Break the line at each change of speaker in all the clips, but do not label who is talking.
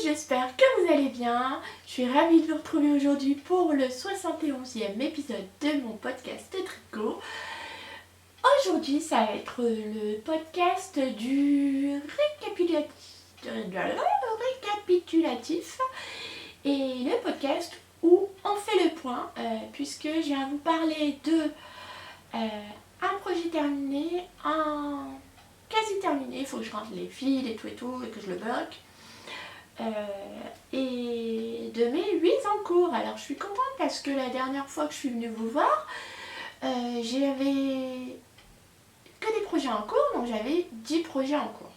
j'espère que vous allez bien. Je suis ravie de vous retrouver aujourd'hui pour le 71e épisode de mon podcast de tricot. Aujourd'hui, ça va être le podcast du récapitulatif et le podcast où on fait le point puisque je viens vous parler de un projet terminé, un quasi terminé, il faut que je rentre les fils et tout et que je le bloque. Et de mes 8 en cours. Alors je suis contente parce que la dernière fois que je suis venue vous voir, j'avais que des projets en cours, donc j'avais 10 projets en cours.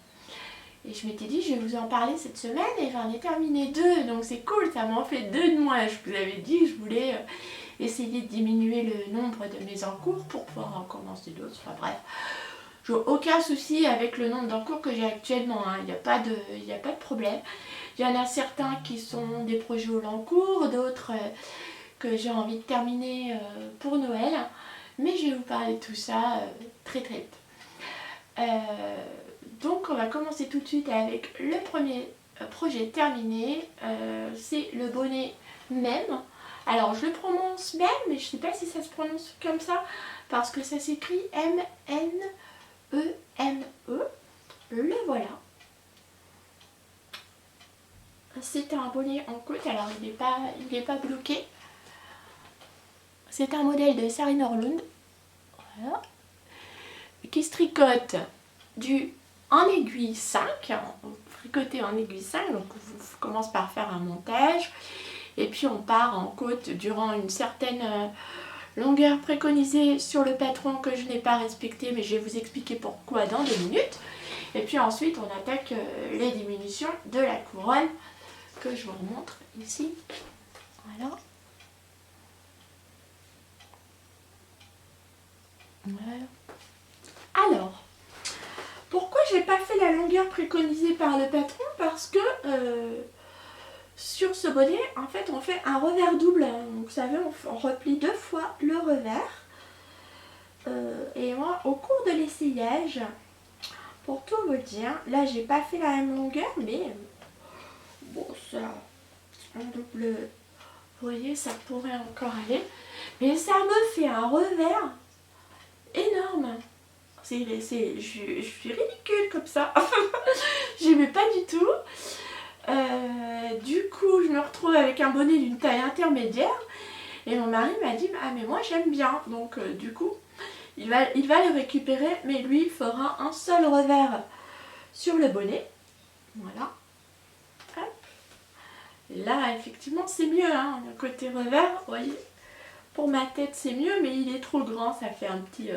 Et je m'étais dit je vais vous en parler cette semaine et j'en ai terminé 2, donc c'est cool, ça m'en fait 2 de moins. Je vous avais dit que je voulais essayer de diminuer le nombre de mes encours pour pouvoir en commencer d'autres, enfin bref. J'ai aucun souci avec le nombre d'encours que j'ai actuellement, hein. Il n'y a pas de problème. Il y en a certains qui sont des projets au long cours, d'autres que j'ai envie de terminer pour Noël. Mais je vais vous parler de tout ça très très vite. Donc on va commencer tout de suite avec le premier projet terminé. C'est le bonnet même. Alors je le prononce même, mais je ne sais pas si ça se prononce comme ça, parce que ça s'écrit M-N-E-M-E. Le voilà. C'est un bonnet en côte, alors il n'est pas bloqué. C'est un modèle de Sarine Orlund, voilà, qui se tricote en aiguille 5, tricoté en aiguille 5, donc on commence par faire un montage, et puis on part en côte durant une certaine longueur préconisée sur le patron que je n'ai pas respecté, mais je vais vous expliquer pourquoi dans 2 minutes. Et puis ensuite on attaque les diminutions de la couronne, que je vous remontre ici. Voilà. Voilà. Alors, pourquoi j'ai pas fait la longueur préconisée par le patron? Parce que sur ce bonnet, en fait, on fait un revers double. Donc, vous savez, on replie 2 fois le revers. Et moi, au cours de l'essayage, pour tout vous dire, là, j'ai pas fait la même longueur, mais bon, ça, en double, vous voyez, ça pourrait encore aller. Mais ça me fait un revers énorme. Je suis ridicule comme ça. J'aimais pas du tout. Du coup, je me retrouve avec un bonnet d'une taille intermédiaire. Et mon mari m'a dit, ah mais moi j'aime bien. Donc du coup, il va le récupérer. Mais lui, il fera un seul revers sur le bonnet. Voilà. Hop. Là, effectivement, c'est mieux, hein, le côté revers, vous voyez. Pour ma tête, c'est mieux, mais il est trop grand. Ça fait un petit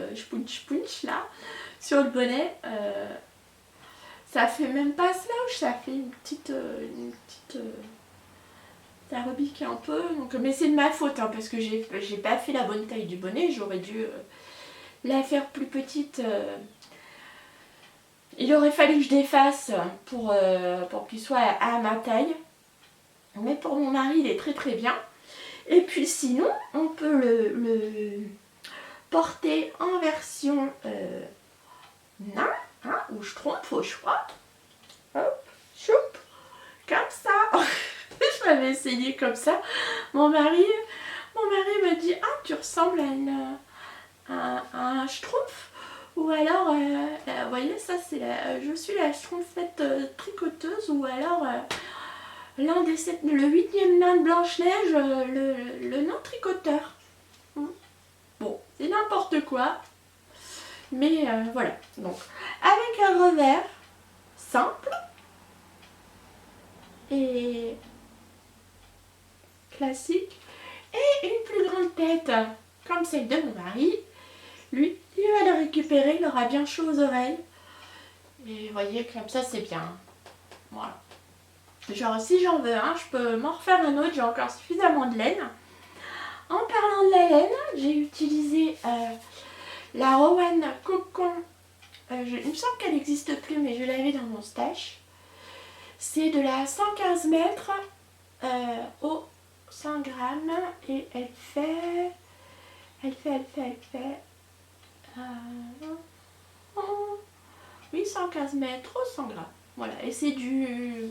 punch là, sur le bonnet. Ça fait même pas slouch, ça fait une petite ça rebique un peu. Donc, mais c'est de ma faute, hein, parce que j'ai pas fait la bonne taille du bonnet. J'aurais dû la faire plus petite. Il aurait fallu que je défasse pour qu'il soit à ma taille. Mais pour mon mari, il est très très bien. Et puis sinon, on peut le porter en version nain, hein, ou je trompe au choix. Hop, choup, comme ça. Je l'avais essayé comme ça. Mon mari me dit, ah, tu ressembles à un schtroumpf. Ou alors, vous voyez, ça c'est je suis la schtroumpfette tricoteuse. Ou alors, le 8e nain de Blanche-Neige, le nain tricoteur. Bon, c'est n'importe quoi. Mais voilà. Donc, avec un revers simple et classique et une plus grande tête comme celle de mon mari. Lui, il va le récupérer, il aura bien chaud aux oreilles. Et vous voyez, comme ça, c'est bien. Voilà. Genre, si j'en veux un, je peux m'en refaire un autre. J'ai encore suffisamment de laine. En parlant de la laine, j'ai utilisé la Rowan Cocon. Il me semble qu'elle n'existe plus, mais je l'avais dans mon stash. C'est de la 115 mètres au 100 grammes. Et elle fait... oui, 115 mètres au 100 grammes. Voilà, et c'est du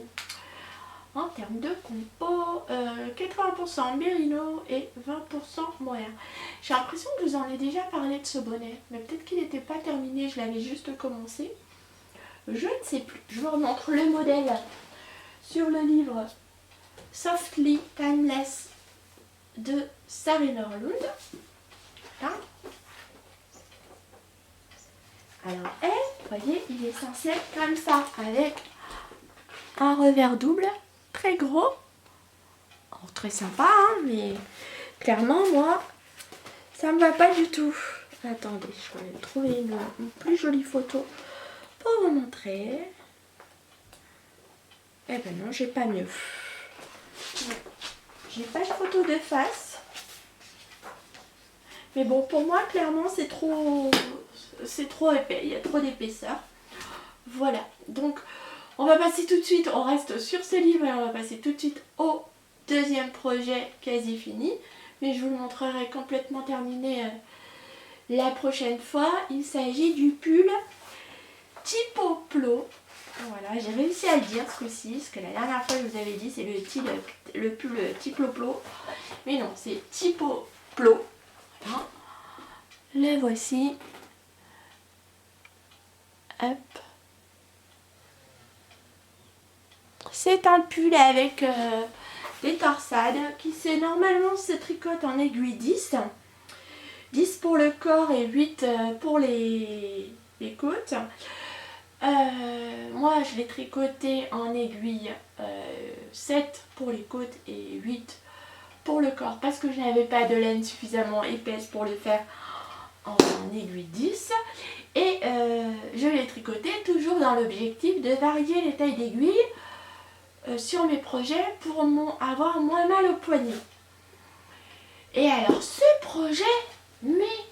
en termes de compo, 80% Mérino et 20% mohair. J'ai l'impression que je vous en ai déjà parlé de ce bonnet, mais peut-être qu'il n'était pas terminé, je l'avais juste commencé. Je ne sais plus. Je vous remontre le modèle sur le livre Softly Timeless de Sarah Norlund. Voilà. Alors vous voyez, il est censé être comme ça, avec un revers double, très gros. Oh, très sympa, hein, mais clairement, moi, ça me va pas du tout. Attendez, je vais aller trouver une plus jolie photo pour vous montrer. Eh ben non, j'ai pas mieux. J'ai pas de photo de face. Mais bon, pour moi, clairement, c'est trop épais. Il y a trop d'épaisseur. Voilà. Donc, on va passer tout de suite. On reste sur ce livre et on va passer tout de suite au deuxième projet quasi fini. Mais je vous le montrerai complètement terminé la prochaine fois. Il s'agit du pull Tipoplo. Voilà, j'ai réussi à le dire ce coup-ci, parce que la dernière fois je vous avais dit c'est le pull Tipoplo. Mais non, c'est Tipoplo. Voilà. Le voici. Hop. C'est un pull avec des torsades qui normalement se tricote en aiguille 10. 10 pour le corps et 8 pour les côtes. Moi je l'ai tricoté en aiguille 7 pour les côtes et 8 pour le corps parce que je n'avais pas de laine suffisamment épaisse pour le faire en aiguille 10 et je l'ai tricoté toujours dans l'objectif de varier les tailles d'aiguilles sur mes projets pour avoir moins mal au poignet. Et alors ce projet, mais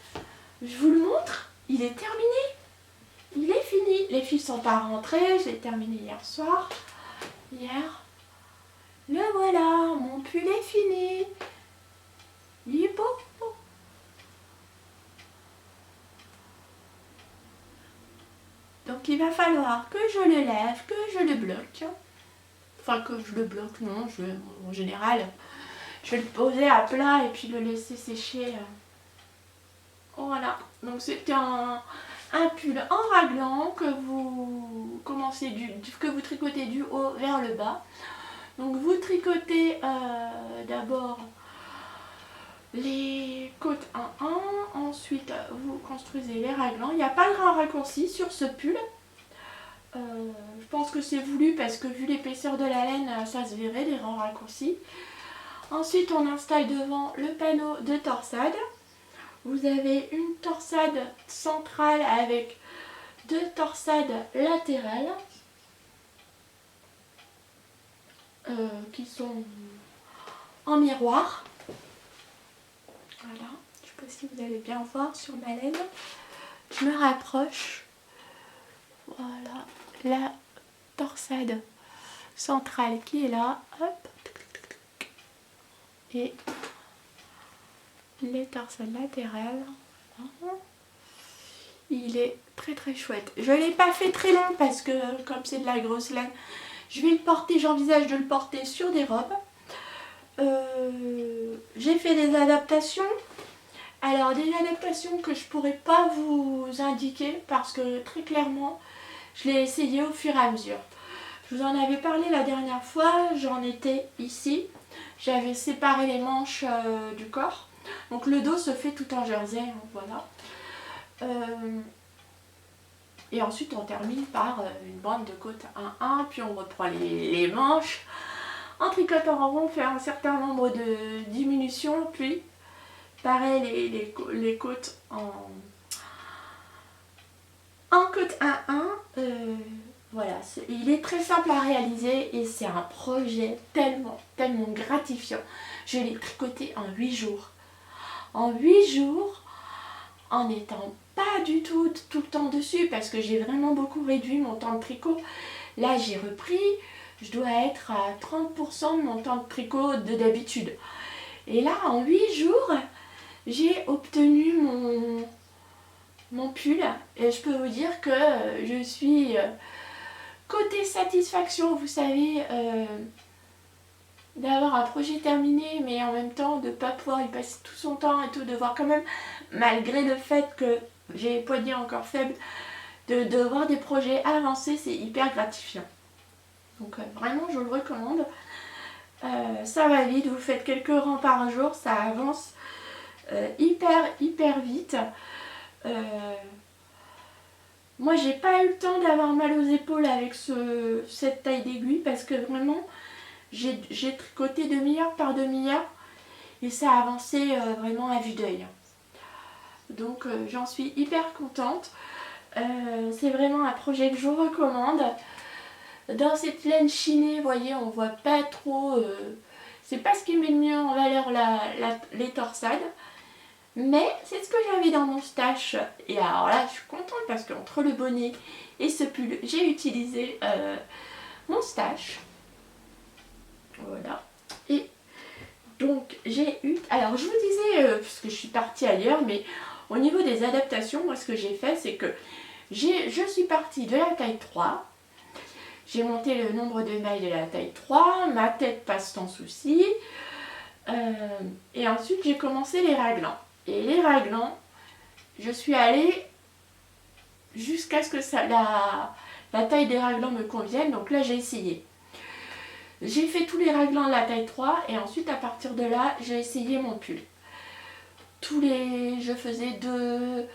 je vous le montre, il est terminé. Il est fini. Les filles sont pas rentrées. Je l'ai terminé hier soir. Hier. Le voilà. Mon pull est fini. Il est beau. Donc il va falloir que je le lève, que je le bloque. Enfin que je le bloque, non. En général, je vais le poser à plat et puis le laisser sécher. Voilà. Donc c'était un pull en raglan que vous commencez que vous tricotez du haut vers le bas. Donc vous tricotez d'abord les côtes 1-1, ensuite vous construisez les raglans. Il n'y a pas de grand raccourci sur ce pull. Je pense que c'est voulu parce que vu l'épaisseur de la laine, ça se verrait les grands raccourcis. Ensuite on installe devant le panneau de torsade. Vous avez une torsade centrale avec 2 torsades latérales qui sont en miroir. Voilà, je ne sais pas si vous allez bien voir sur ma laine. Je me rapproche. Voilà, la torsade centrale qui est là. Hop. Et les torsades latérales. Il est très très chouette. Je ne l'ai pas fait très long parce que comme c'est de la grosse laine, je vais le porter, j'envisage de le porter sur des robes. J'ai fait des adaptations. Alors des adaptations que je pourrais pas vous indiquer parce que très clairement je l'ai essayé au fur et à mesure. Je vous en avais parlé la dernière fois, j'en étais ici. J'avais séparé les manches du corps. Donc le dos se fait tout en jersey, voilà. Et ensuite on termine par une bande de côte 1-1, puis on reprend les manches. En tricotant en rond, on fait un certain nombre de diminutions, puis pareil les côtes en côte 1-1. Voilà, il est très simple à réaliser et c'est un projet tellement gratifiant. Je l'ai tricoté en 8 jours. En 8 jours, en n'étant pas du tout le temps dessus parce que j'ai vraiment beaucoup réduit mon temps de tricot. Là j'ai repris, je dois être à 30% de mon temps de tricot de d'habitude. Et là en 8 jours, j'ai obtenu mon pull et je peux vous dire que je suis côté satisfaction, vous savez, d'avoir un projet terminé, mais en même temps de ne pas pouvoir y passer tout son temps et tout, de voir quand même, malgré le fait que j'ai les poignets encore faibles, de voir des projets avancer, c'est hyper gratifiant. Donc vraiment, je le recommande. Ça va vite, vous faites quelques rangs par jour, ça avance hyper vite. Moi, j'ai pas eu le temps d'avoir mal aux épaules avec cette taille d'aiguille parce que vraiment, j'ai tricoté demi-heure par demi-heure et ça a avancé vraiment à vue d'œil. Donc j'en suis hyper contente. C'est vraiment un projet que je vous recommande. Dans cette laine chinée, vous voyez, on voit pas trop. C'est pas ce qui met le mieux en valeur les torsades. Mais c'est ce que j'avais dans mon stash. Et alors là, je suis contente parce qu'entre le bonnet et ce pull, j'ai utilisé mon stash. Voilà. Et donc, j'ai eu... Alors, je vous disais, parce que je suis partie ailleurs, mais au niveau des adaptations, moi, ce que j'ai fait, c'est que je suis partie de la taille 3. J'ai monté le nombre de mailles de la taille 3. Ma tête passe sans souci. Et ensuite, j'ai commencé les raglans. Et les raglans, je suis allée jusqu'à ce que la taille des raglans me convienne. Donc là, j'ai essayé. J'ai fait tous les raglans de la taille 3 et ensuite, à partir de là, j'ai essayé mon pull. Je faisais deux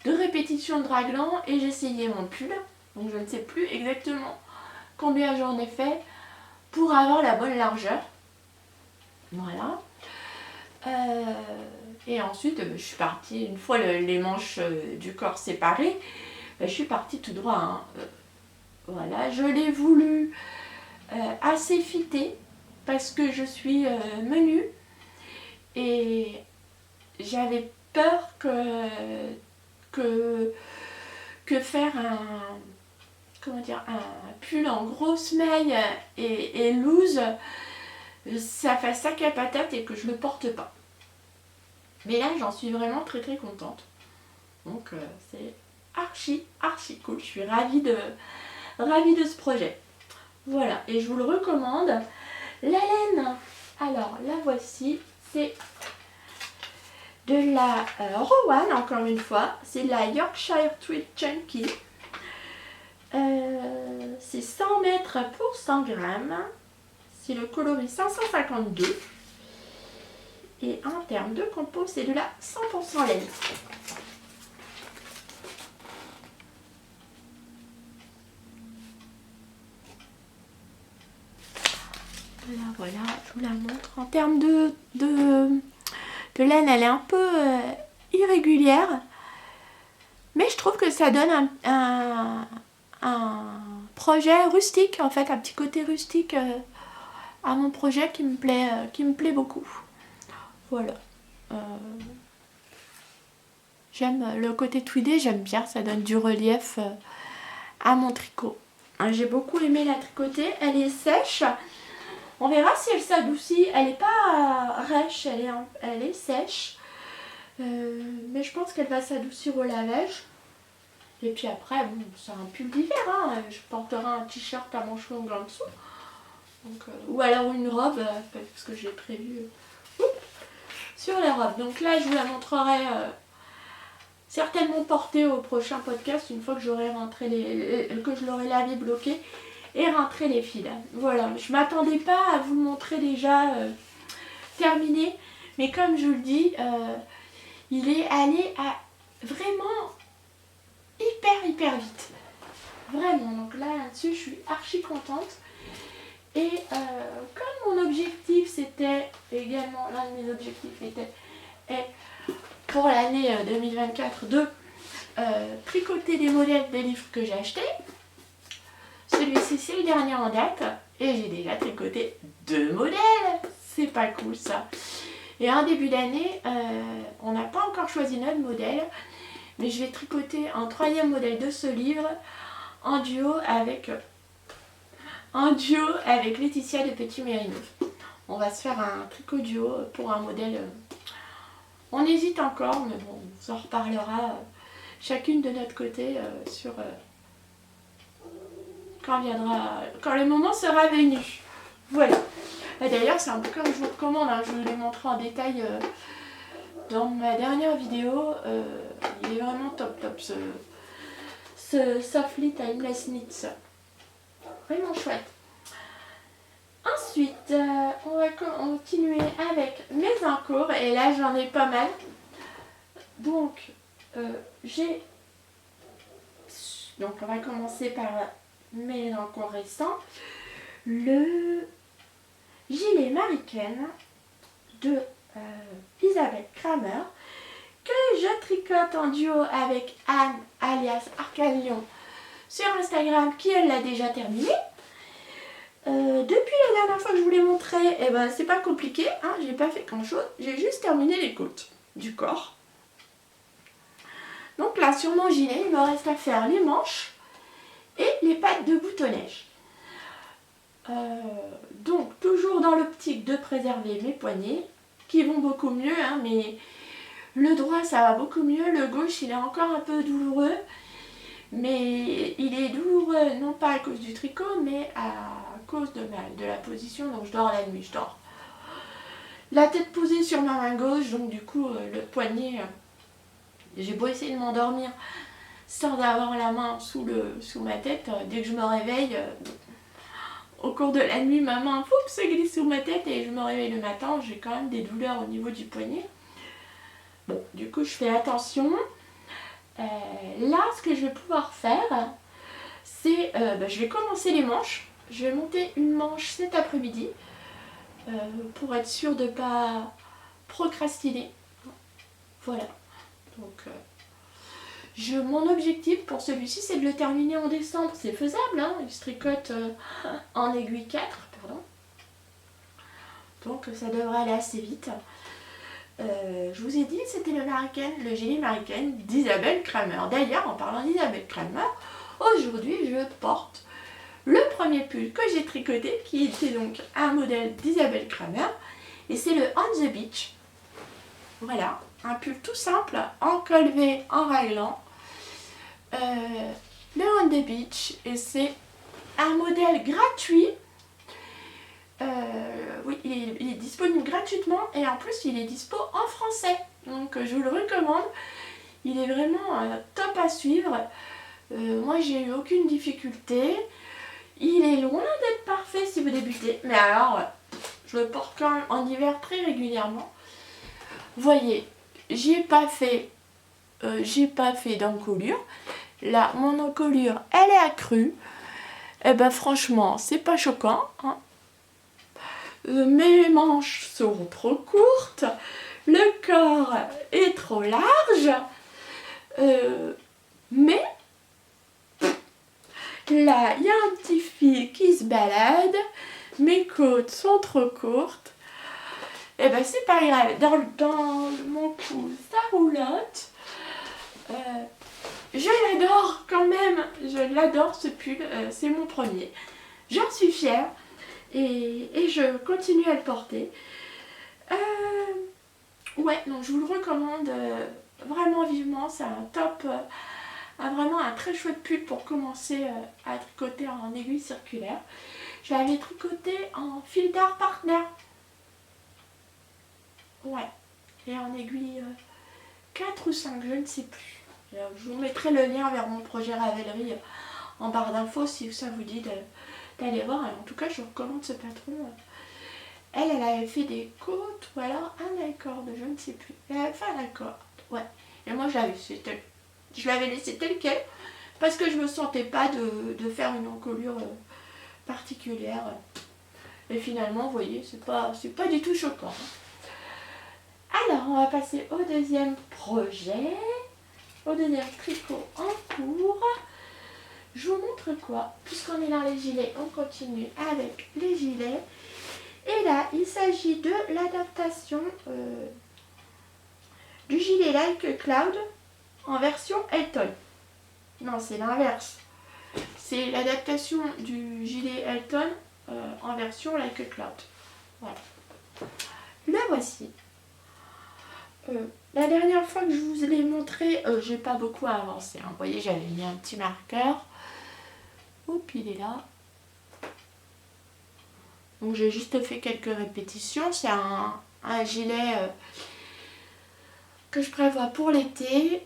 répétitions de raglans et j'essayais mon pull. Donc je ne sais plus exactement combien j'en ai fait pour avoir la bonne largeur. Voilà. Et ensuite, je suis partie, une fois les manches du corps séparées, je suis partie tout droit. Hein. Voilà, je l'ai voulu assez fité parce que je suis menue et j'avais peur que faire un pull en grosse maille et loose, ça fasse sac à patate et que je le porte pas. Mais là, j'en suis vraiment très contente. Donc, c'est archi cool. Je suis ravie de ce projet. Voilà, et je vous le recommande. La laine, alors la voici, c'est de la Rowan, encore une fois. C'est la Yorkshire Tweed Chunky. C'est 100 mètres pour 100 grammes. C'est le coloris 552. Et en termes de compo, c'est de la 100% laine. Voilà, je vous la montre. En termes de laine, elle est un peu irrégulière. Mais je trouve que ça donne un projet rustique, en fait, un petit côté rustique à mon projet qui me plaît beaucoup. Voilà. J'aime le côté tweedé, j'aime bien, ça donne du relief à mon tricot. J'ai beaucoup aimé la tricoter, elle est sèche. On verra si elle s'adoucit. Elle n'est pas rêche, elle est sèche. Mais je pense qu'elle va s'adoucir au lavage. Et puis après, bon, c'est un pull d'hiver. Hein. Je porterai un t-shirt à manches longues en dessous. Donc, ou alors une robe, parce que j'ai prévu sur les robes. Donc là, je vous la montrerai certainement portée au prochain podcast une fois que j'aurai rentré que je l'aurai lavé, bloqué et rentré les fils. Voilà, je m'attendais pas à vous le montrer déjà terminé, mais comme je vous le dis, il est allé à vraiment hyper vite. Vraiment, donc là-dessus, je suis archi contente. Et comme mon objectif, c'était également, l'un de mes objectifs est pour l'année 2024 de tricoter des modèles des livres que j'ai achetés. Celui-ci, c'est le dernier en date. Et j'ai déjà tricoté 2 modèles. C'est pas cool ça. Et en début d'année, on n'a pas encore choisi notre modèle. Mais je vais tricoter un 3e modèle de ce livre en duo avec Laetitia de Petit Mérino. On va se faire un tricot duo pour un modèle. On hésite encore, mais bon, on s'en reparlera chacune de notre côté sur quand le moment sera venu. Voilà. D'ailleurs, c'est un bouquin que je vous recommande, hein. Je vous l'ai montré en détail dans ma dernière vidéo. Il est vraiment top top ce Softly Timeless Knits. Vraiment chouette. Ensuite, on va continuer avec mes encours. Et là, j'en ai pas mal. Donc, donc on va commencer par mes encours récents. Le gilet Mariken de Isabelle Kramer, que je tricote en duo avec Anne alias Arcalion sur Instagram, qui elle l'a déjà terminé. Depuis la dernière fois que je vous l'ai montré, eh ben, c'est pas compliqué, hein, j'ai pas fait grand chose, j'ai juste terminé les côtes du corps. Donc là sur mon gilet, il me reste à faire les manches et les pattes de boutonnage. Donc toujours dans l'optique de préserver mes poignets, qui vont beaucoup mieux, hein, mais le droit ça va beaucoup mieux, le gauche il est encore un peu douloureux, mais il est douloureux non pas à cause du tricot, mais à cause de la position dont je dors la nuit. Je dors la tête posée sur ma main gauche, donc du coup le poignet, j'ai beau essayer de m'endormir sans avoir la main sous ma tête, dès que je me réveille, au cours de la nuit, ma main se glisse sous ma tête et je me réveille le matin, j'ai quand même des douleurs au niveau du poignet. Bon, du coup je fais attention. Là, ce que je vais pouvoir faire, c'est, je vais commencer les manches. Je vais monter une manche cet après-midi pour être sûre de ne pas procrastiner. Voilà. Donc, mon objectif pour celui-ci, c'est de le terminer en décembre. C'est faisable, hein, il se tricote en aiguille 4, pardon. Donc, ça devrait aller assez vite. Je vous ai dit, c'était le gilet Mariken d'Isabelle Kramer. D'ailleurs, en parlant d'Isabelle Kramer, aujourd'hui, je porte le premier pull que j'ai tricoté, qui était donc un modèle d'Isabelle Kramer. Et c'est le On the Beach. Voilà, un pull tout simple, en col V, en raglan. Le On the Beach, et c'est un modèle gratuit. Oui, il est disponible gratuitement et en plus il est dispo en français. Donc je vous le recommande. Il est vraiment top à suivre. Moi j'ai eu aucune difficulté. Il est loin d'être parfait si vous débutez. Mais alors, je le porte quand même en hiver très régulièrement. Vous voyez, j'ai pas fait d'encolure. Là, mon encolure, elle est accrue. Et ben franchement, c'est pas choquant, hein. Mes manches sont trop courtes, le corps est trop large, mais là il y a un petit fil qui se balade, mes côtes sont trop courtes, et ben c'est pas grave, dans mon cou ça roulotte, je l'adore quand même, je l'adore ce pull, c'est mon premier, j'en suis fière. Et je continue à le porter. Ouais, donc je vous le recommande vraiment vivement. C'est un top, vraiment un très chouette pull pour commencer à tricoter en aiguille circulaire. Je l'avais tricoté en fil d'art partner. Ouais, et en aiguille 4 ou 5, je ne sais plus. Je vous mettrai le lien vers mon projet Ravelry en barre d'infos si ça vous dit d'aller voir. En tout cas, je vous recommande ce patron. Elle avait fait des côtes ou alors un accord, je ne sais plus. Elle avait fait un accord, ouais. Et moi, je l'avais laissé tel quel parce que je me sentais pas de faire une encolure particulière. Et finalement, vous voyez, c'est pas du tout choquant. Alors, on va passer au deuxième projet, au deuxième tricot en cours. Je vous montre quoi? Puisqu'on est dans les gilets, on continue avec les gilets. Et là, il s'agit de l'adaptation du gilet Like Cloud en version Elton. Non, c'est l'inverse. C'est l'adaptation du gilet Elton en version Like Cloud. Voilà. Le voici. La dernière fois que je vous l'ai montré, j'ai pas beaucoup avancé. Hein. Vous voyez, j'avais mis un petit marqueur. Oups, il est là. Donc j'ai juste fait quelques répétitions. C'est un gilet que je prévois pour l'été.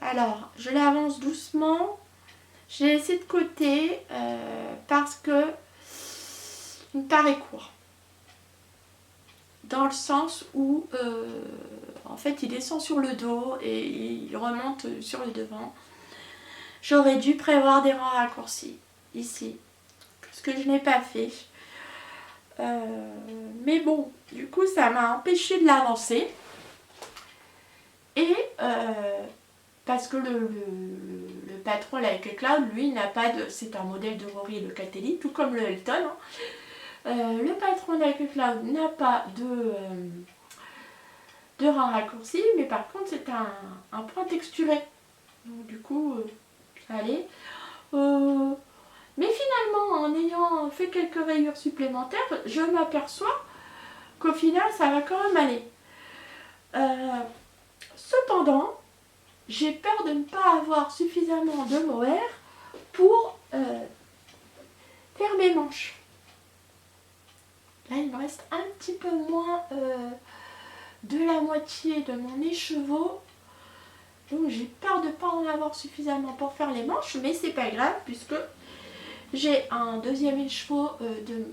Alors je l'avance doucement. Je l'ai laissé de côté parce que il me paraît court. Dans le sens où en fait il descend sur le dos et il remonte sur le devant. J'aurais dû prévoir des rangs raccourcis ici, ce que je n'ai pas fait. Mais bon, du coup ça m'a empêché de l'avancer. Et parce que le patron Like Cloud, lui, n'a pas de... C'est un modèle de Rory et de Catelli, tout comme le Elton. Le patron Like Cloud n'a pas de rang raccourci, mais par contre c'est un point texturé. Donc du coup, ça allait. Mais finalement, en ayant fait quelques rayures supplémentaires, je m'aperçois qu'au final, ça va quand même aller. Cependant, j'ai peur de ne pas avoir suffisamment de mohair pour faire mes manches. Là, il me reste un petit peu moins de la moitié de mon écheveau. Donc j'ai peur de ne pas en avoir suffisamment pour faire les manches, mais c'est pas grave puisque j'ai un deuxième écheveau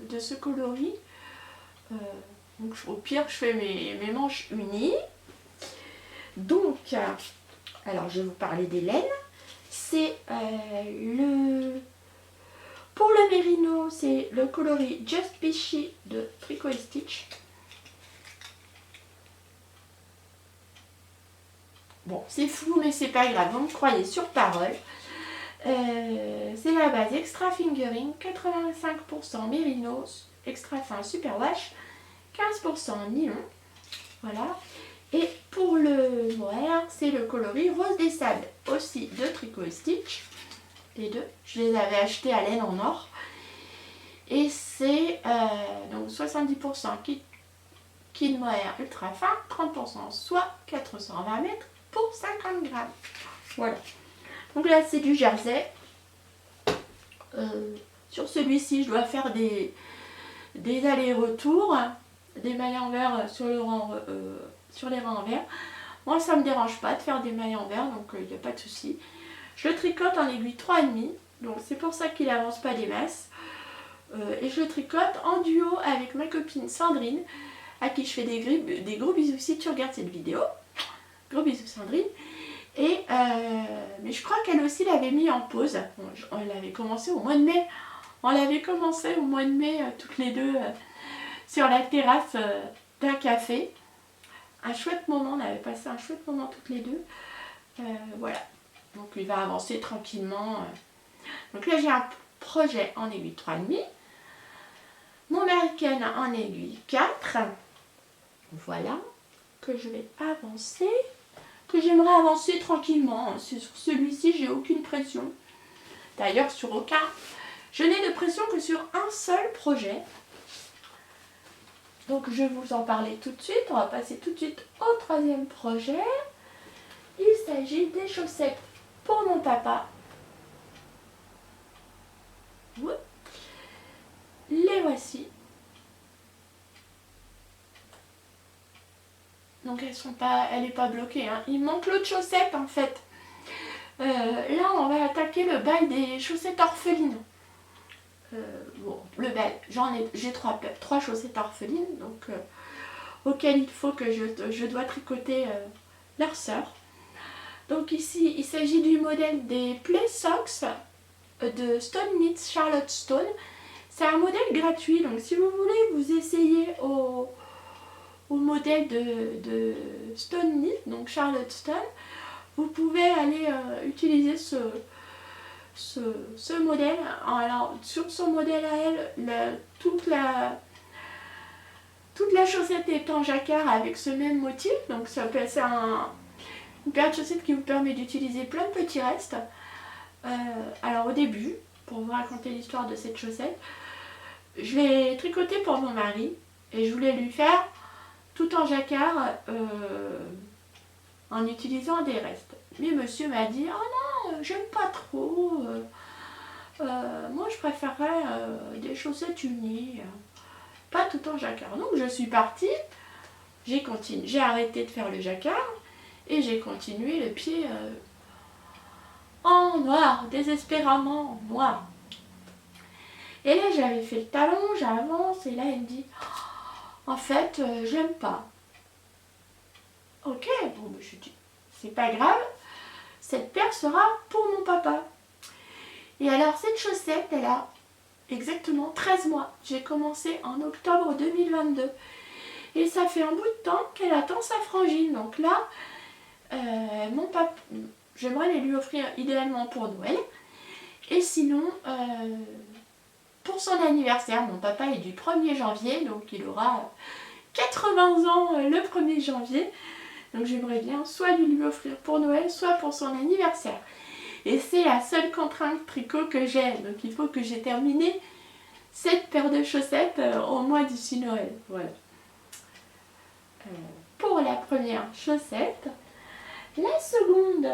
de ce coloris. Donc au pire, je fais mes manches unies. Donc, alors je vais vous parler des laines. C'est pour le mérino, c'est le coloris Just Peachy de Tricot & Stitch. Bon, c'est flou, mais c'est pas grave, vous me croyez sur parole. C'est la base Extra Fingering, 85% mérino, extra fin superwash, 15% nylon. Voilà. Et pour le mohair, c'est le coloris Rose des Sables, aussi de Tricot & Stitch. Les deux, je les avais achetés à laine en or. Et c'est donc 70% kit mohair ultra fin, 30% soit 420 mètres pour 50 grammes. Voilà. Donc là, c'est du jersey. Sur celui-ci, je dois faire des allers-retours, des mailles envers sur les rangs envers. Moi, ça ne me dérange pas de faire des mailles envers, donc il n'y a pas de souci. Je le tricote en aiguille 3,5, donc c'est pour ça qu'il n'avance pas des masses. Et je le tricote en duo avec ma copine Sandrine, à qui je fais des gros bisous si tu regardes cette vidéo. Gros bisous Sandrine. Et mais je crois qu'elle aussi l'avait mis en pause. Bon, on l'avait commencé au mois de mai. On l'avait commencé au mois de mai toutes les deux sur la terrasse d'un café. Un chouette moment, on avait passé un chouette moment toutes les deux. Voilà. Donc il va avancer tranquillement. Donc là j'ai un projet en aiguille 3,5. Mon American en aiguille 4. Voilà. Que je vais avancer. Que j'aimerais avancer tranquillement. Sur celui-ci, j'ai aucune pression. D'ailleurs, sur aucun. Je n'ai de pression que sur un seul projet. Donc, je vais vous en parler tout de suite. On va passer tout de suite au troisième projet. Il s'agit des chaussettes pour mon papa. Les voici. Donc elle n'est pas bloquée. Hein. Il manque l'autre chaussette en fait. Là on va attaquer le bail des chaussettes orphelines. Bon, le bail, j'ai trois chaussettes orphelines, donc auxquelles il faut que je dois tricoter leur sœur. Donc ici il s'agit du modèle des Play Socks de Stone Knits Charlotte Stone. C'est un modèle gratuit, donc si vous voulez vous essayer au modèle de Stone Knit, donc Charlotte Stone, vous pouvez aller utiliser ce modèle. Alors sur son modèle à elle, toute la chaussette est en jacquard avec ce même motif, donc c'est une paire de chaussettes qui vous permet d'utiliser plein de petits restes. Alors au début, pour vous raconter l'histoire de cette chaussette, je l'ai tricotée pour mon mari et je voulais lui faire tout en jacquard en utilisant des restes. Mais monsieur m'a dit « Oh non, j'aime pas trop, moi je préférerais des chaussettes unies, pas tout en jacquard. Donc je suis partie, j'ai continué, j'ai arrêté de faire le jacquard et j'ai continué le pied en noir, désespérément noir. Et là j'avais fait le talon, j'avance et là elle me dit en fait j'aime pas. Ok, bon je dis c'est pas grave, cette paire sera pour mon papa. Et alors cette chaussette elle a exactement 13 mois. J'ai commencé en octobre 2022. Et ça fait un bout de temps qu'elle attend sa frangine. Donc là, mon papa, j'aimerais les lui offrir idéalement pour Noël. Et sinon, pour son anniversaire, mon papa est du 1er janvier. Donc il aura 80 ans le 1er janvier. Donc j'aimerais bien soit lui offrir pour Noël, soit pour son anniversaire. Et c'est la seule contrainte tricot que j'ai. Donc il faut que j'ai terminé cette paire de chaussettes au mois d'ici Noël. Voilà. Pour la première chaussette. La seconde,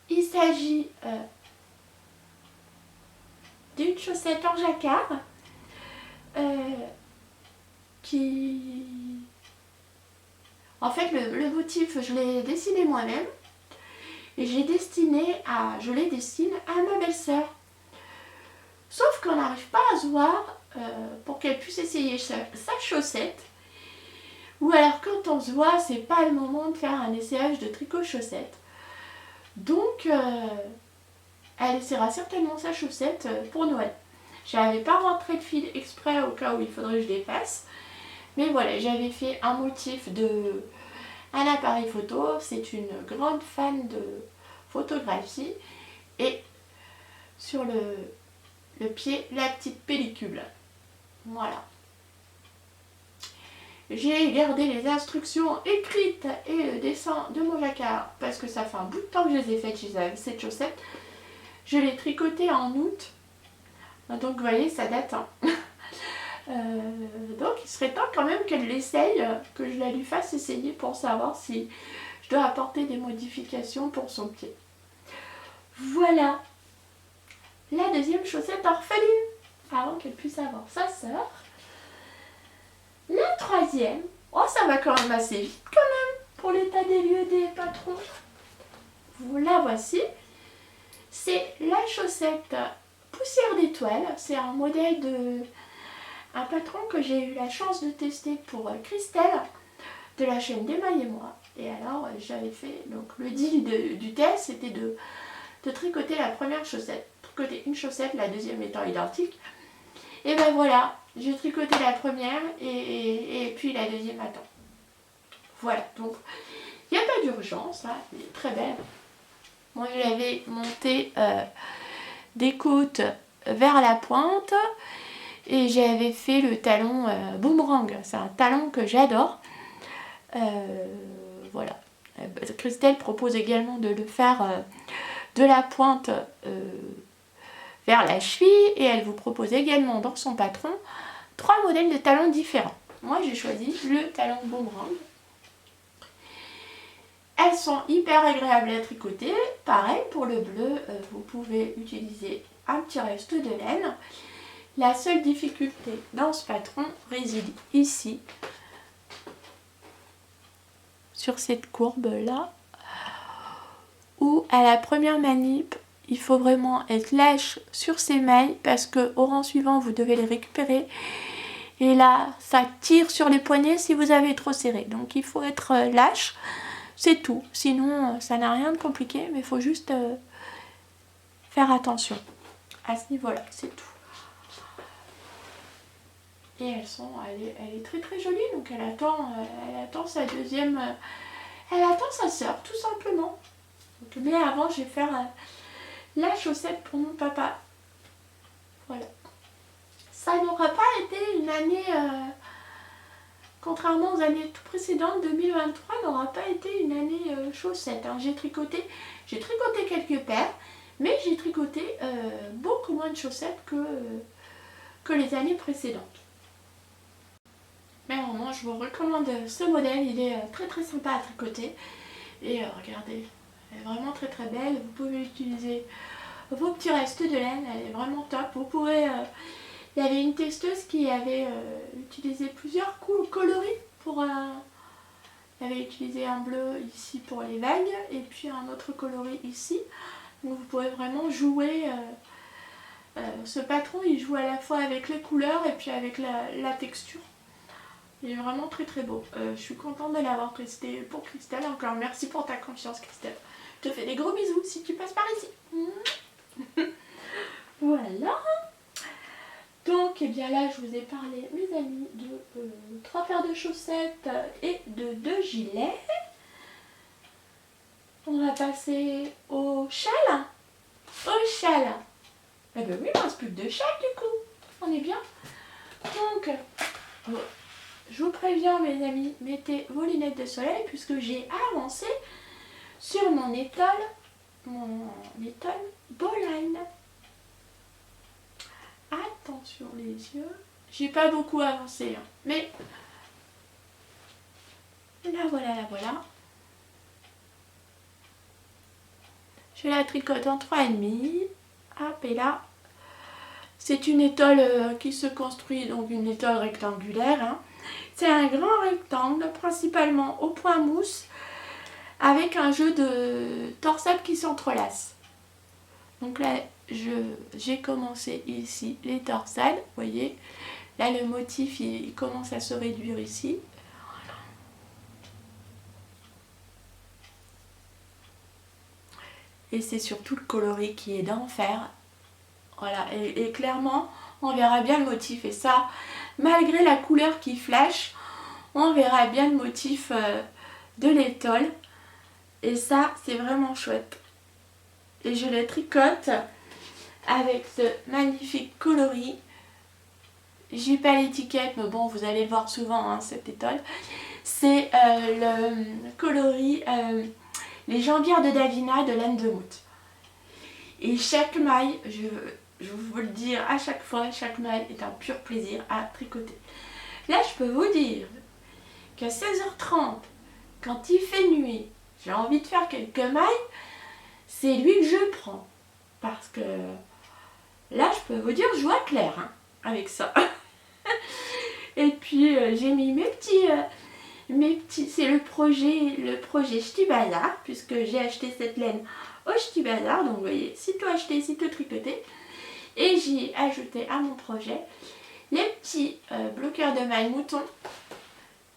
il s'agit d'une chaussette en jacquard qui... En fait, le motif, je l'ai dessiné moi-même et je les dessine à ma belle-sœur. Sauf qu'on n'arrive pas à se voir pour qu'elle puisse essayer sa chaussette. Ou alors quand on se voit, c'est pas le moment de faire un essayage de tricot chaussette. Donc elle essaiera certainement sa chaussette pour Noël. J'avais pas rentré de fil exprès au cas où il faudrait que je les fasse. Mais voilà, j'avais fait un motif de un appareil photo. C'est une grande fan de photographie. Et sur le pied, la petite pellicule. Voilà. J'ai gardé les instructions écrites et le dessin de mon jacquard parce que ça fait un bout de temps que je les ai faites cette chaussette. Je l'ai tricotée en août. Donc vous voyez, ça date. Hein. Donc il serait temps quand même qu'elle l'essaye, que je la lui fasse essayer pour savoir si je dois apporter des modifications pour son pied. Voilà. La deuxième chaussette orpheline, avant qu'elle puisse avoir sa sœur. La troisième, oh ça va quand même assez vite quand même pour l'état des lieux des patrons. Vous la voici. C'est la chaussette poussière d'étoile. C'est un modèle de un patron que j'ai eu la chance de tester pour Christelle de la chaîne d'Emaille et moi. Et alors j'avais fait, donc le deal du test c'était de tricoter la première chaussette. Tricoter une chaussette, la deuxième étant identique. Et ben voilà, j'ai tricoté la première et puis la deuxième attend. Voilà, donc il n'y a pas d'urgence, hein, elle est très belle. Moi je l'avais montée des côtes vers la pointe et j'avais fait le talon boomerang. C'est un talon que j'adore. Voilà. Christelle propose également de le faire de la pointe vers la cheville et elle vous propose également dans son patron 3 modèles de talons différents. Moi j'ai choisi le talon boomerang. Elles sont hyper agréables à tricoter. Pareil pour le bleu, vous pouvez utiliser un petit reste de laine. La seule difficulté dans ce patron réside ici, sur cette courbe là, où à la première manip, il faut vraiment être lâche sur ces mailles parce qu'au rang suivant, vous devez les récupérer. Et là, ça tire sur les poignets si vous avez trop serré. Donc il faut être lâche, c'est tout. Sinon, ça n'a rien de compliqué, mais il faut juste faire attention à ce niveau-là, c'est tout. Et elle est très très jolie, donc elle attend sa deuxième, elle attend sa sœur, tout simplement. Donc, mais avant, je vais faire la chaussette pour mon papa. Voilà. Ça n'aura pas été une année, contrairement aux années tout précédentes, 2023 n'aura pas été une année chaussette. Hein. J'ai tricoté quelques paires, mais j'ai tricoté beaucoup moins de chaussettes que les années précédentes. Mais vraiment, je vous recommande ce modèle, il est très très sympa à tricoter. Et regardez, elle est vraiment très très belle. Vous pouvez l'utiliser vos petits restes de laine. Elle est vraiment top. Vous pouvez... il y avait une testeuse qui avait utilisé plusieurs coloris pour... elle avait utilisé un bleu ici pour les vagues et puis un autre coloris ici. Donc vous pouvez vraiment jouer... ce patron il joue à la fois avec les couleurs et puis avec la texture. Il est vraiment très très beau. Je suis contente de l'avoir testé pour Christelle. Encore merci pour ta confiance Christelle. Je te fais des gros bisous si tu passes par ici. Voilà. Donc, eh bien là, je vous ai parlé, mes amis, de 3 paires de chaussettes et de 2 gilets. On va passer au châle. Au châle. Eh ben oui, il ne reste plus que 2 châles du coup. On est bien. Donc, je vous préviens, mes amis, mettez vos lunettes de soleil puisque j'ai avancé sur mon étole Bowline. Attention les yeux. J'ai pas beaucoup avancé, hein, mais la voilà, la voilà. Je la tricote en 3,5. Hop, et là, c'est une étole qui se construit, donc une étole rectangulaire. Hein. C'est un grand rectangle, principalement au point mousse, avec un jeu de torsades qui s'entrelacent. Donc là, j'ai commencé ici les torsades, vous voyez. Là, le motif, il commence à se réduire ici. Et c'est surtout le coloris qui est d'enfer. Voilà, et clairement, on verra bien le motif. Et ça, malgré la couleur qui flash, on verra bien le motif de l'étole. Et ça, c'est vraiment chouette. Et je le tricote avec ce magnifique coloris. J'ai pas l'étiquette, mais bon, vous allez le voir souvent, hein, cette étole. C'est le coloris Les jambières de Davina de laine de Mout. Et chaque maille, je vais vous le dire à chaque fois, chaque maille est un pur plaisir à tricoter. Là, je peux vous dire qu'à 16h30, quand il fait nuit, j'ai envie de faire quelques mailles, c'est lui que je prends. Parce que là, je peux vous dire, je vois clair hein, avec ça. Et puis, j'ai mis mes petits, c'est le projet Ch'ti Bazar, puisque j'ai acheté cette laine au Ch'ti Bazar. Donc, vous voyez, sitôt acheté, sitôt tricoté. Et j'ai ajouté à mon projet les petits bloqueurs de mailles mouton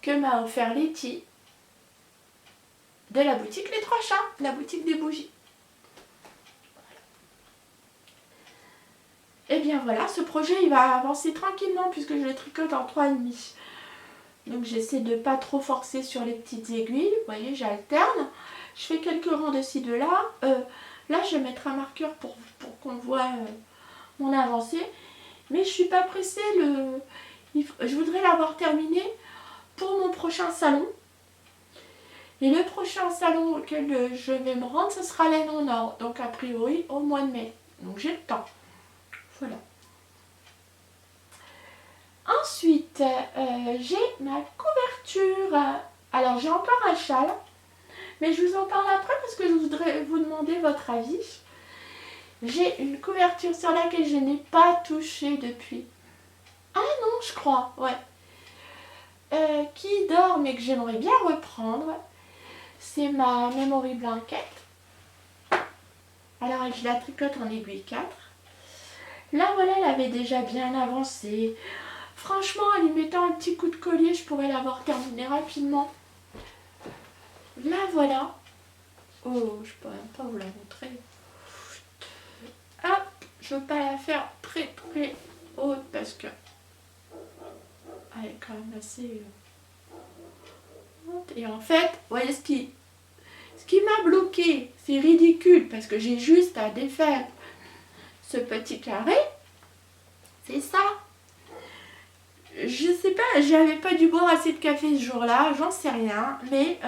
que m'a offert Letty de la boutique Les Trois Chats, la boutique des bougies. Et bien voilà, ce projet il va avancer tranquillement puisque je le tricote en 3,5. Donc j'essaie de ne pas trop forcer sur les petites aiguilles. Vous voyez, j'alterne. Je fais quelques rangs de ci, de là. Là, je vais mettre un marqueur pour qu'on voit mon avancée. Mais je ne suis pas pressée. Je voudrais l'avoir terminé pour mon prochain salon. Et le prochain salon auquel je vais me rendre, ce sera Laine en Or. Donc a priori au mois de mai. Donc j'ai le temps. Voilà. Ensuite, j'ai ma couverture. Alors j'ai encore un châle. Mais je vous en parle après parce que je voudrais vous demander votre avis. J'ai une couverture sur laquelle je n'ai pas touché depuis. Ah non, je crois, ouais. Qui dort mais que j'aimerais bien reprendre. C'est ma Memory Blanket. Alors je la tricote en aiguille 4. Là voilà, elle avait déjà bien avancé. Franchement, en lui mettant un petit coup de collier, je pourrais l'avoir terminée rapidement. Là voilà. Oh, je peux même pas vous la montrer. Hop, je veux pas la faire très très haute parce que elle est quand même assez haute. Et en fait, vous voyez ce qui m'a bloqué, c'est ridicule parce que j'ai juste à défaire ce petit carré. C'est ça. Je sais pas, j'avais pas dû boire assez de café ce jour-là, j'en sais rien, mais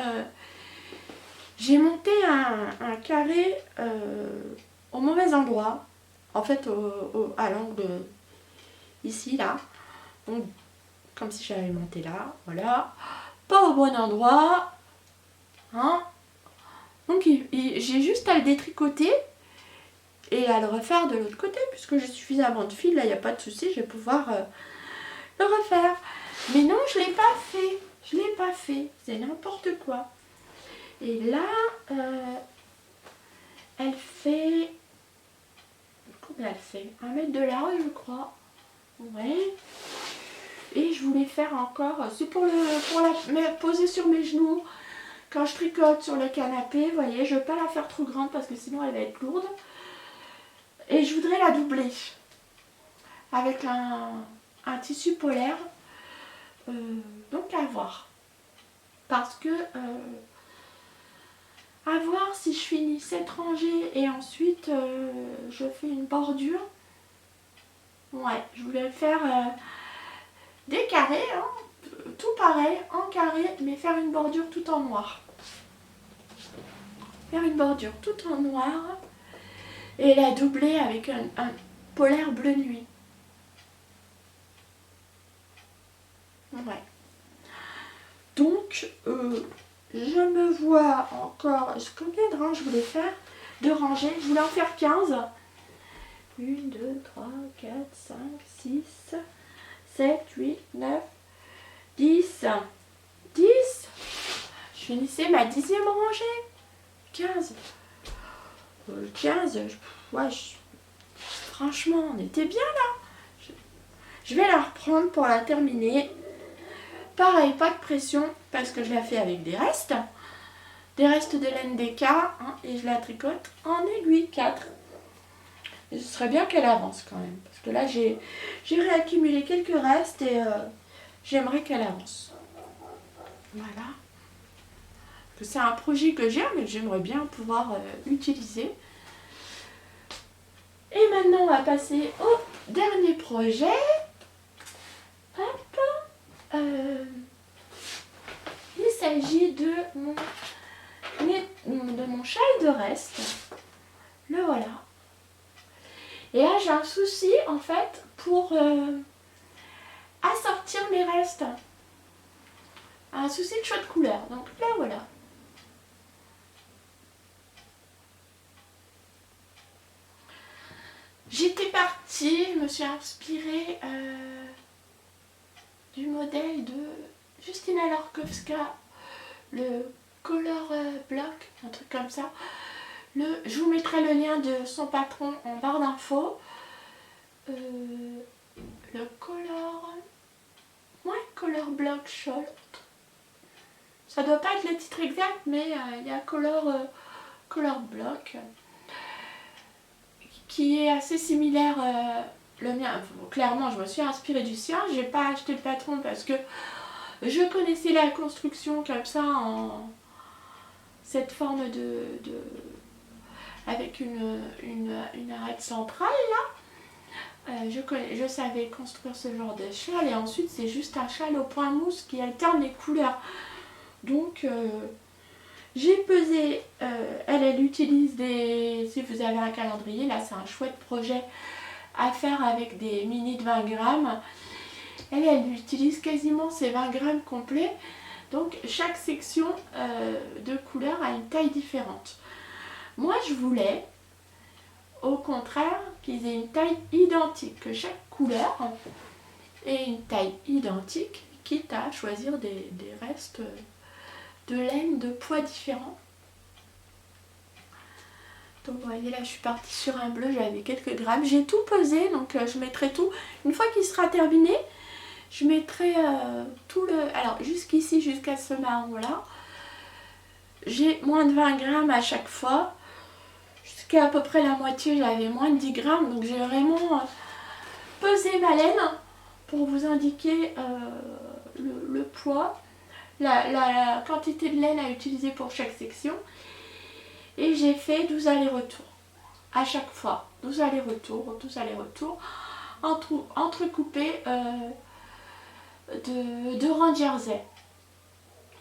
j'ai monté un carré au mauvais endroit, en fait à l'angle ici, là, donc, comme si j'avais monté là, voilà, pas au bon endroit, hein. Donc j'ai juste à le détricoter et à le refaire de l'autre côté, puisque j'ai suffisamment de fil, là il n'y a pas de souci, je vais pouvoir le refaire. Mais non, je ne l'ai pas fait, je ne l'ai pas fait, c'est n'importe quoi. Et là, elle fait, combien elle fait? 1 mètre de large, je crois. Ouais. Et je voulais faire encore, c'est pour la poser sur mes genoux, quand je tricote sur le canapé, vous voyez, je ne veux pas la faire trop grande parce que sinon elle va être lourde. Et je voudrais la doubler avec un tissu polaire. Donc à voir. Parce que à voir si je finis cette rangée et ensuite je fais une bordure. Ouais, je voulais faire des carrés, hein, tout pareil, en carré, mais faire une bordure tout en noir. Faire une bordure tout en noir et la doubler avec un polaire bleu nuit. Ouais. Donc, je me vois encore... Combien de rangs je voulais faire? De rangées. Je voulais en faire 15. 1, 2, 3, 4, 5, 6, 7, 8, 9, 10. 10. Je finissais ma 10e rangée. 15. 15. Ouais, franchement, on était bien là. Je vais la reprendre pour la terminer. Pareil, pas de pression parce que je la fais avec des restes de laine DK, hein, et je la tricote en aiguille 4. Et ce serait bien qu'elle avance quand même parce que là j'ai réaccumulé quelques restes et j'aimerais qu'elle avance. Voilà. C'est un projet que j'ai mais que j'aimerais bien pouvoir utiliser. Et maintenant on va passer au dernier projet. Hop. Il s'agit de mon châle de reste. Le voilà. Et là j'ai un souci en fait pour assortir mes restes. Un souci de choix de couleur. Donc là voilà. J'étais partie, je me suis inspirée du modèle de Justyna Lorkowska, le Color Block, un truc comme ça. Je vous mettrai le lien de son patron en barre d'infos. Le Color Block Shawl. Ça doit pas être le titre exact, mais il y a Color Block qui est assez similaire. Le mien, clairement, je me suis inspirée du sien. J'ai pas acheté le patron parce que je connaissais la construction comme ça en cette forme avec une arête centrale là. Je savais construire ce genre de châle et ensuite c'est juste un châle au point mousse qui alterne les couleurs. Donc j'ai pesé, elle utilise des... Si vous avez un calendrier, là c'est un chouette projet à faire avec des mini de 20 grammes. Elle utilise quasiment ces 20 grammes complets. Donc chaque section de couleur a une taille différente. Moi je voulais au contraire qu'ils aient une taille identique, que chaque couleur ait une taille identique, quitte à choisir des restes de laine de poids différents. Donc vous voyez là je suis partie sur un bleu, j'avais quelques grammes, j'ai tout pesé donc je mettrai tout. Une fois qu'il sera terminé, je mettrai tout le... Alors jusqu'ici, jusqu'à ce marron là, j'ai moins de 20 grammes à chaque fois. Jusqu'à à peu près la moitié, j'avais moins de 10 grammes. Donc j'ai vraiment pesé ma laine pour vous indiquer le poids, la quantité de laine à utiliser pour chaque section. Et j'ai fait 12 allers-retours à chaque fois. 12 allers-retours, entrecoupés de rang jersey,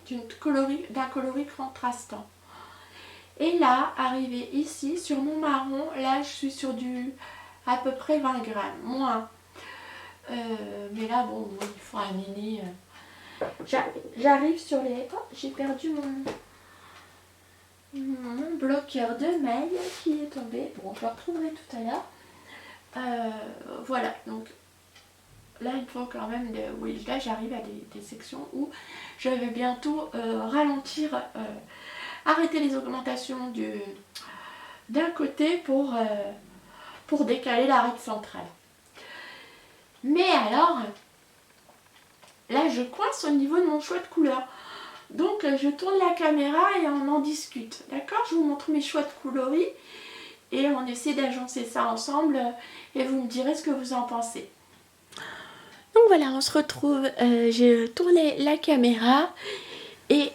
d'un coloris contrastant. Et là, arrivé ici, sur mon marron, là je suis sur du à peu près 20 grammes, moins. Mais là, bon, il faut un mini. J'arrive sur les... Oh, j'ai perdu mon... mon bloqueur de mailles qui est tombé. Bon, je le retrouverai tout à l'heure. Voilà, donc là il faut quand même, oui, là j'arrive à des sections où je vais bientôt ralentir, arrêter les augmentations d'un côté pour décaler la règle centrale. Mais alors, là je coince au niveau de mon choix de couleur. Donc je tourne la caméra et on en discute. D'accord? Je vous montre mes choix de coloris et on essaie d'agencer ça ensemble et vous me direz ce que vous en pensez. Donc voilà, on se retrouve, j'ai tourné la caméra et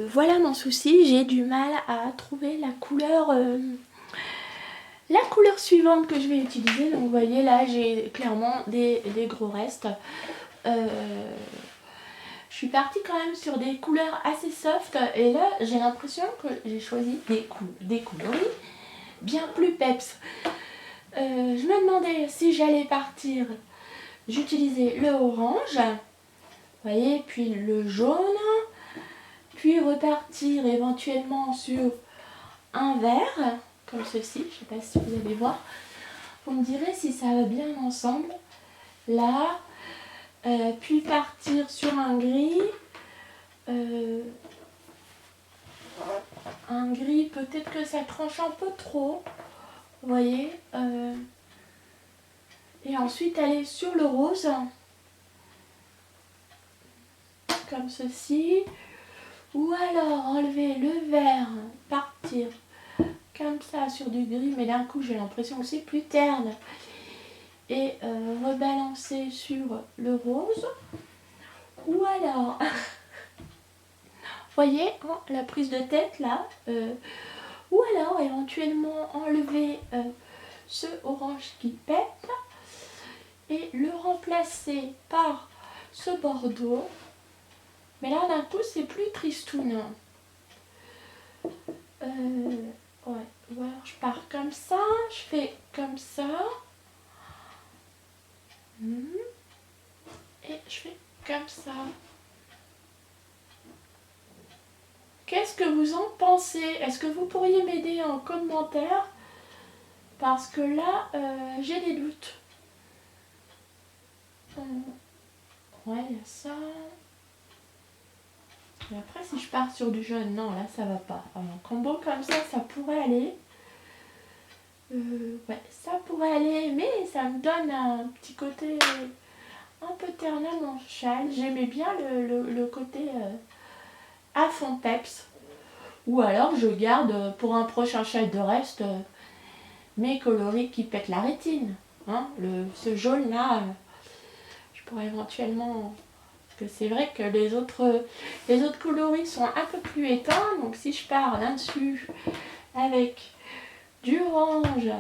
voilà mon souci, j'ai du mal à trouver la couleur suivante que je vais utiliser. Donc vous voyez là j'ai clairement des gros restes. Je suis partie quand même sur des couleurs assez soft et là j'ai l'impression que j'ai choisi des coloris bien plus peps. Je me demandais si j'allais partir, j'utilisais le orange, vous voyez, puis le jaune, puis repartir éventuellement sur un vert, comme ceci, je ne sais pas si vous allez voir. Vous me direz si ça va bien ensemble, là, puis partir sur un gris, peut-être que ça tranche un peu trop, vous voyez, et ensuite aller sur le rose, comme ceci, ou alors enlever le vert, partir comme ça sur du gris, mais d'un coup j'ai l'impression que c'est plus terne, et rebalancer sur le rose, ou alors voyez hein, la prise de tête là, ou alors éventuellement enlever ce orange qui pète et le remplacer par ce bordeaux, mais là d'un coup c'est plus tristoun. Ouais, ou alors je pars comme ça, je fais comme ça, et je fais comme ça. Qu'est-ce que vous en pensez? Est-ce que vous pourriez m'aider en commentaire? Parce que là, j'ai des doutes. Ouais, il y a ça. Et après, si je pars sur du jaune, non, là, ça va pas. Alors, un combo comme ça, ça pourrait aller. Ouais, ça pourrait aller, mais ça me donne un petit côté un peu ternel dans le châle. J'aimais bien le côté à fond peps. Ou alors je garde pour un prochain châle de reste mes coloris qui pètent la rétine. Hein, ce jaune là, je pourrais éventuellement... Parce que c'est vrai que les autres coloris sont un peu plus éteints. Donc si je pars là-dessus avec du orange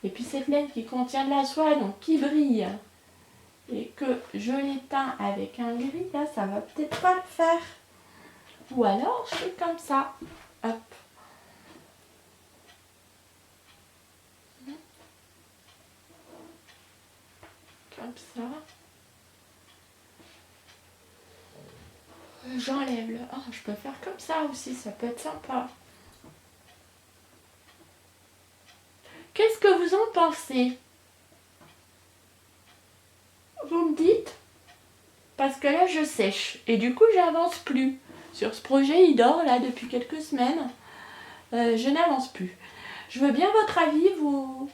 et puis cette laine qui contient de la soie, donc qui brille, et que je l'éteins avec un gris, là ça va peut-être pas le faire. Ou alors je fais comme ça. Hop. Comme ça. J'enlève le... Oh, je peux faire comme ça aussi, ça peut être sympa. Qu'est-ce que vous en pensez? Vous me dites? Parce que là, je sèche. Et du coup, j'avance plus. Sur ce projet, il dort là depuis quelques semaines. Je n'avance plus. Je veux bien votre avis, vous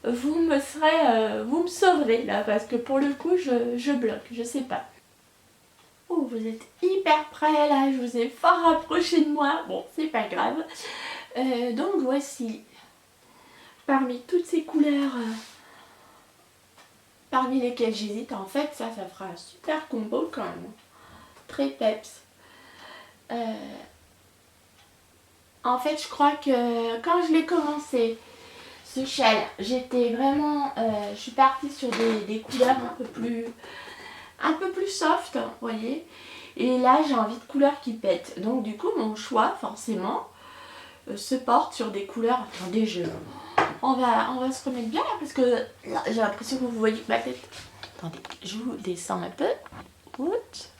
me sauverez là, parce que pour le coup, je bloque, je sais pas. Oh, vous êtes hyper près là, je vous ai fort rapproché de moi. Bon, c'est pas grave. Donc voici, parmi toutes ces couleurs, parmi lesquelles j'hésite, en fait, ça fera un super combo quand même. Très peps. En fait, je crois que quand je l'ai commencé, ce châle, j'étais vraiment, je suis partie sur des couleurs un peu plus soft, vous voyez. Et là, j'ai envie de couleurs qui pètent. Donc du coup, mon choix, forcément, se porte sur des couleurs. Attendez, on va se remettre bien là, parce que là, j'ai l'impression que vous voyez ma tête. Attendez, je vous descends un peu. Oups.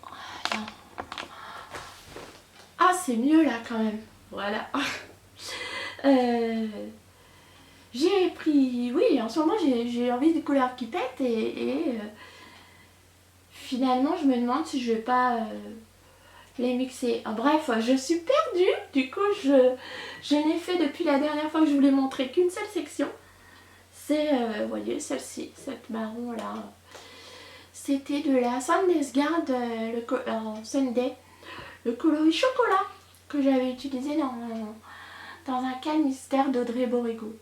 Voilà. Ah, c'est mieux là quand même. Voilà. J'ai pris... Oui, en ce moment j'ai envie de couleurs qui pètent et finalement je me demande si je vais pas les mixer. Bref, je suis perdue. Du coup, je n'ai fait depuis la dernière fois que je vous l'ai montré qu'une seule section. C'est, vous voyez, celle-ci, cette marron là. C'était de la Sunday's Guard, Sunday, le coloris chocolat que j'avais utilisé dans un canister d'Audrey Borigo.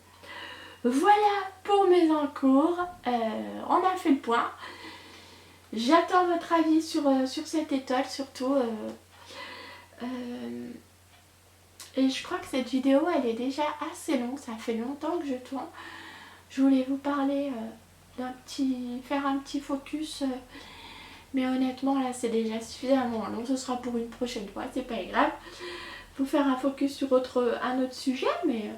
Voilà pour mes encours. On a fait le point. J'attends votre avis sur cette étole surtout. Et je crois que cette vidéo elle est déjà assez longue. Ça fait longtemps que je tourne. Je voulais vous parler faire un petit focus. Mais honnêtement là c'est déjà suffisamment long. Ce sera pour une prochaine fois. C'est pas grave. Vous faire un focus sur un autre sujet. Mais...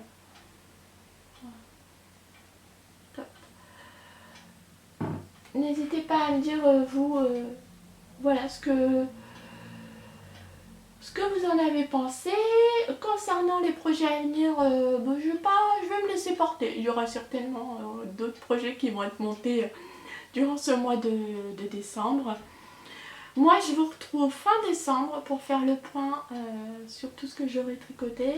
N'hésitez pas à me dire vous voilà ce que vous en avez pensé. Concernant les projets à venir, je vais me laisser porter. Il y aura certainement d'autres projets qui vont être montés durant ce mois de décembre. Moi je vous retrouve fin décembre pour faire le point sur tout ce que j'aurai tricoté.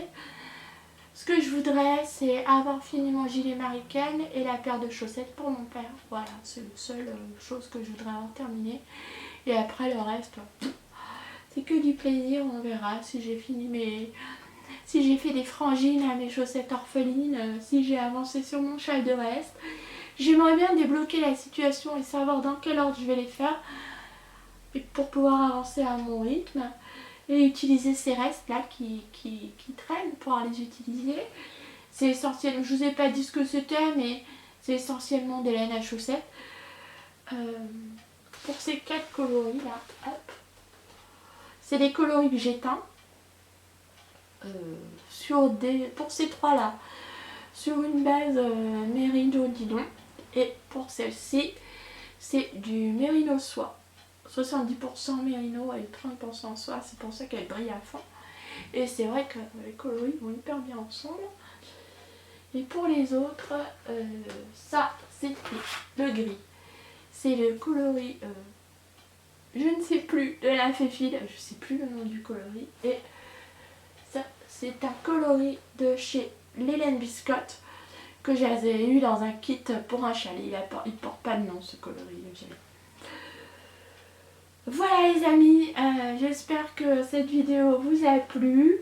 Ce que je voudrais, c'est avoir fini mon gilet Mariken et la paire de chaussettes pour mon père. Voilà, c'est la seule chose que je voudrais avoir terminée. Et après le reste, c'est que du plaisir, on verra si j'ai fini si j'ai fait des frangines à mes chaussettes orphelines, si j'ai avancé sur mon châle de reste. J'aimerais bien débloquer la situation et savoir dans quel ordre je vais les faire pour pouvoir avancer à mon rythme. Et utiliser ces restes là qui traînent, pouvoir les utiliser. C'est essentiellement, je vous ai pas dit ce que c'était, mais c'est essentiellement des laines à chaussettes. Pour ces 4 coloris là, hop, c'est des coloris que j'éteins. Pour ces 3 là, sur une base Merino Didon. Et pour celle-ci, c'est du Merino Soie. 70% mérino et 30% soie, c'est pour ça qu'elle brille à fond. Et c'est vrai que les coloris vont hyper bien ensemble. Et pour les autres, ça c'était le gris. C'est le coloris, je ne sais plus, de la Féfile, je ne sais plus le nom du coloris. Et ça c'est un coloris de chez l'Hélène Biscotte que j'avais eu dans un kit pour un chalet. Il porte pas de nom ce coloris. Voilà les amis, j'espère que cette vidéo vous a plu.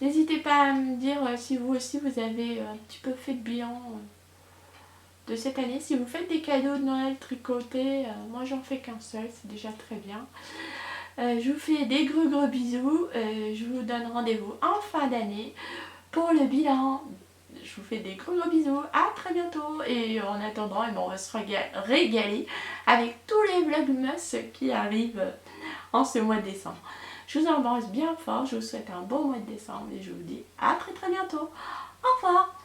N'hésitez pas à me dire si vous aussi vous avez un petit peu fait le bilan de cette année. Si vous faites des cadeaux de Noël tricotés, moi j'en fais qu'un seul, c'est déjà très bien. Je vous fais des gros bisous, je vous donne rendez-vous en fin d'année pour le bilan. Je vous fais des gros bisous, à très bientôt et en attendant on va se régaler avec tous les vlogmas qui arrivent en ce mois de décembre. Je vous embrasse bien fort, je vous souhaite un bon mois de décembre et je vous dis à très bientôt. Au revoir.